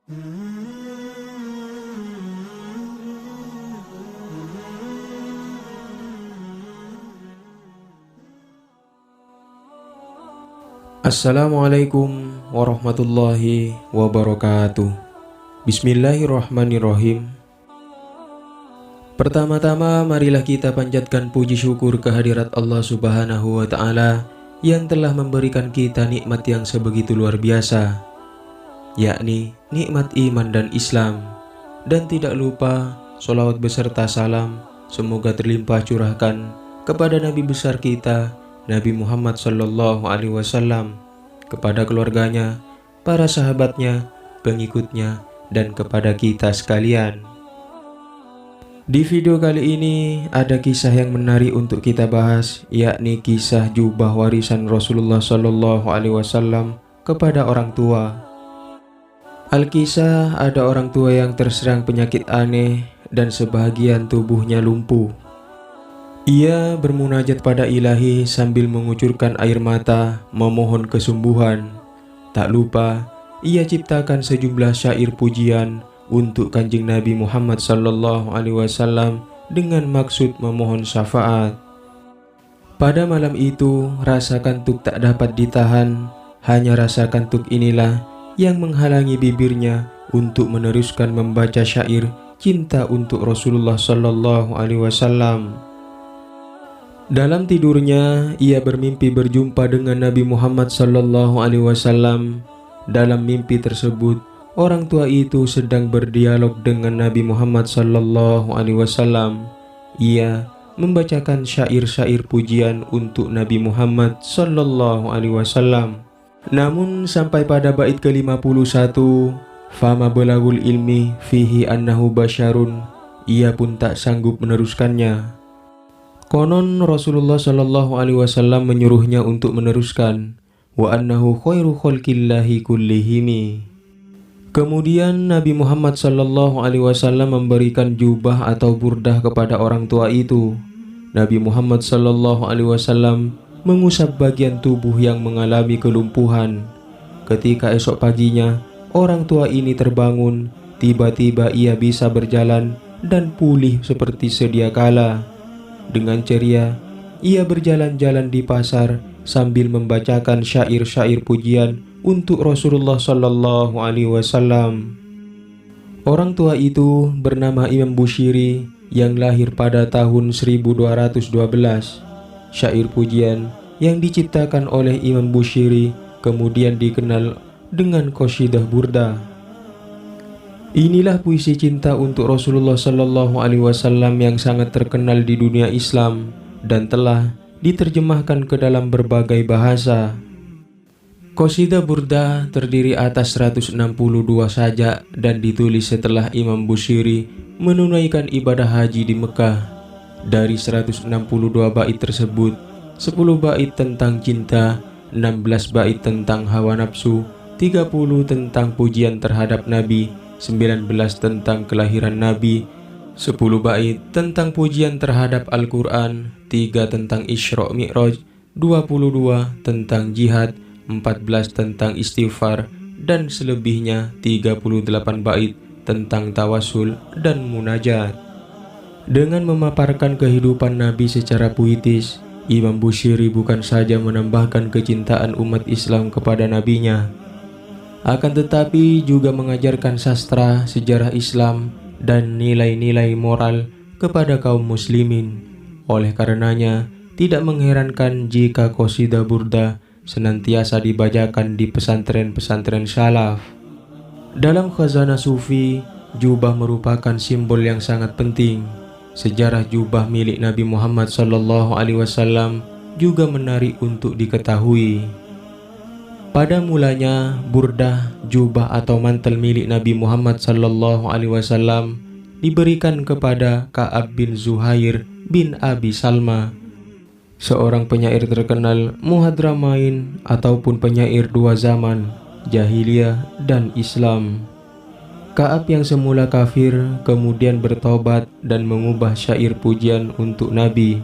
Assalamualaikum warahmatullahi wabarakatuh. Bismillahirrahmanirrahim. Pertama-tama marilah kita panjatkan puji syukur kehadirat Allah Subhanahu wa Ta'ala yang telah memberikan kita nikmat yang sebegitu luar biasa, yakni nikmat iman dan Islam. Dan tidak lupa sholawat beserta salam semoga terlimpah curahkan kepada Nabi besar kita Nabi Muhammad Sallallahu Alaihi Wasallam, kepada keluarganya, para sahabatnya, pengikutnya, dan kepada kita sekalian. Di video kali ini ada kisah yang menarik untuk kita bahas, yakni kisah jubah warisan Rasulullah Sallallahu Alaihi Wasallam kepada orang tua. Al-kisah, ada orang tua yang terserang penyakit aneh dan sebahagian tubuhnya lumpuh. Ia bermunajat pada Ilahi sambil mengucurkan air mata memohon kesembuhan. Tak lupa ia ciptakan sejumlah syair pujian untuk Kanjeng Nabi Muhammad Sallallahu Alaihi Wasallam dengan maksud memohon syafaat. Pada malam itu rasa kantuk tak dapat ditahan. Hanya rasa kantuk inilah yang menghalangi bibirnya untuk meneruskan membaca syair cinta untuk Rasulullah Sallallahu Alaihi Wasallam. Dalam tidurnya, ia bermimpi berjumpa dengan Nabi Muhammad Sallallahu Alaihi Wasallam. Dalam mimpi tersebut, orang tua itu sedang berdialog dengan Nabi Muhammad Sallallahu Alaihi Wasallam. Ia membacakan syair-syair pujian untuk Nabi Muhammad Sallallahu Alaihi Wasallam. Namun sampai pada bait ke-51, fama belagul ilmi fihi annahu basyarun, ia pun tak sanggup meneruskannya. Konon Rasulullah Shallallahu Alaihi Wasallam menyuruhnya untuk meneruskan, wa annahu khairu khalqillahi kullihimi. Kemudian Nabi Muhammad Shallallahu Alaihi Wasallam memberikan jubah atau burdah kepada orang tua itu. Nabi Muhammad Shallallahu Alaihi Wasallam mengusap bagian tubuh yang mengalami kelumpuhan. Ketika esok paginya orang tua ini terbangun, tiba-tiba ia bisa berjalan dan pulih seperti sedia kala. Dengan ceria, ia berjalan-jalan di pasar sambil membacakan syair-syair pujian untuk Rasulullah Sallallahu Alaihi Wasallam. Orang tua itu bernama Imam Bushiri yang lahir pada tahun 1212. Syair pujian yang diciptakan oleh Imam Bushiri kemudian dikenal dengan Qasidah Burdah. Inilah puisi cinta untuk Rasulullah Sallallahu Alaihi Wasallam yang sangat terkenal di dunia Islam dan telah diterjemahkan ke dalam berbagai bahasa. Qasidah Burdah terdiri atas 162 sajak dan ditulis setelah Imam Bushiri menunaikan ibadah haji di Mekah. Dari 162 bait tersebut, 10 bait tentang cinta, 16 bait tentang hawa nafsu, 30 tentang pujian terhadap Nabi, 19 tentang kelahiran Nabi, 10 bait tentang pujian terhadap Al-Quran, 3 tentang Isra Mi'raj, 22 tentang jihad, 14 tentang istighfar, dan selebihnya 38 bait tentang tawasul dan munajat. Dengan memaparkan kehidupan Nabi secara puitis, Imam Bushiri bukan saja menambahkan kecintaan umat Islam kepada nabinya, akan tetapi juga mengajarkan sastra, sejarah Islam, dan nilai-nilai moral kepada kaum muslimin. Oleh karenanya, tidak mengherankan jika Qasidah Burdah senantiasa dibacakan di pesantren-pesantren salaf. Dalam khazanah sufi, jubah merupakan simbol yang sangat penting. Sejarah jubah milik Nabi Muhammad Sallallahu Alaihi Wasallam juga menarik untuk diketahui. Pada mulanya, burdah, jubah atau mantel milik Nabi Muhammad Sallallahu Alaihi Wasallam diberikan kepada Ka'ab bin Zuhair bin Abi Salma, seorang penyair terkenal Muhadramain ataupun penyair dua zaman, jahiliyah dan Islam. Ka'ab yang semula kafir kemudian bertobat dan mengubah syair pujian untuk Nabi.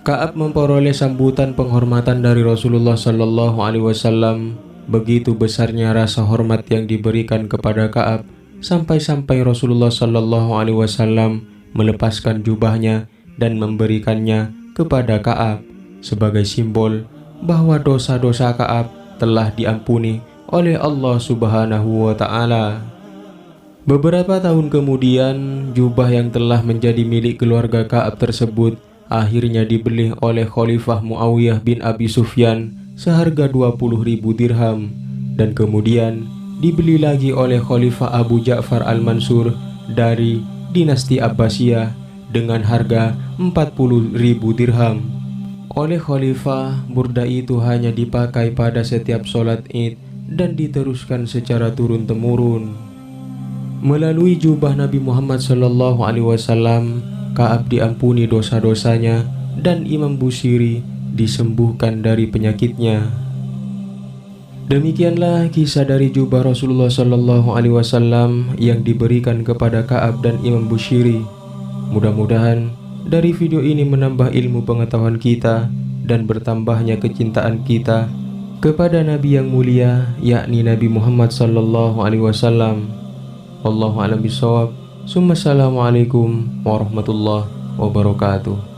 Ka'ab memperoleh sambutan penghormatan dari Rasulullah Sallallahu Alaihi Wasallam Begitu besarnya rasa hormat yang diberikan kepada Ka'ab, sampai-sampai Rasulullah Shallallahu Alaihi Wasallam melepaskan jubahnya dan memberikannya kepada Ka'ab sebagai simbol bahwa dosa-dosa Ka'ab telah diampuni oleh Allah Subhanahu wa Ta'ala. Beberapa tahun kemudian, jubah yang telah menjadi milik keluarga Ka'ab tersebut akhirnya dibeli oleh Khalifah Muawiyah bin Abi Sufyan seharga 20.000 dirham, dan kemudian dibeli lagi oleh Khalifah Abu Ja'far Al-Mansur dari dinasti Abbasiyah dengan harga 40.000 dirham. Oleh Khalifah, burda itu hanya dipakai pada setiap sholat Id dan diteruskan secara turun-temurun. Melalui jubah Nabi Muhammad SAW, Ka'ab diampuni dosa-dosanya dan Imam Busiri disembuhkan dari penyakitnya. Demikianlah kisah dari jubah Rasulullah SAW yang diberikan kepada Ka'ab dan Imam Busiri. Mudah-mudahan dari video ini menambah ilmu pengetahuan kita dan bertambahnya kecintaan kita kepada Nabi yang mulia, yakni Nabi Muhammad SAW. Wallahu a'lam bishawab. Assalamualaikum warahmatullahi wabarakatuh.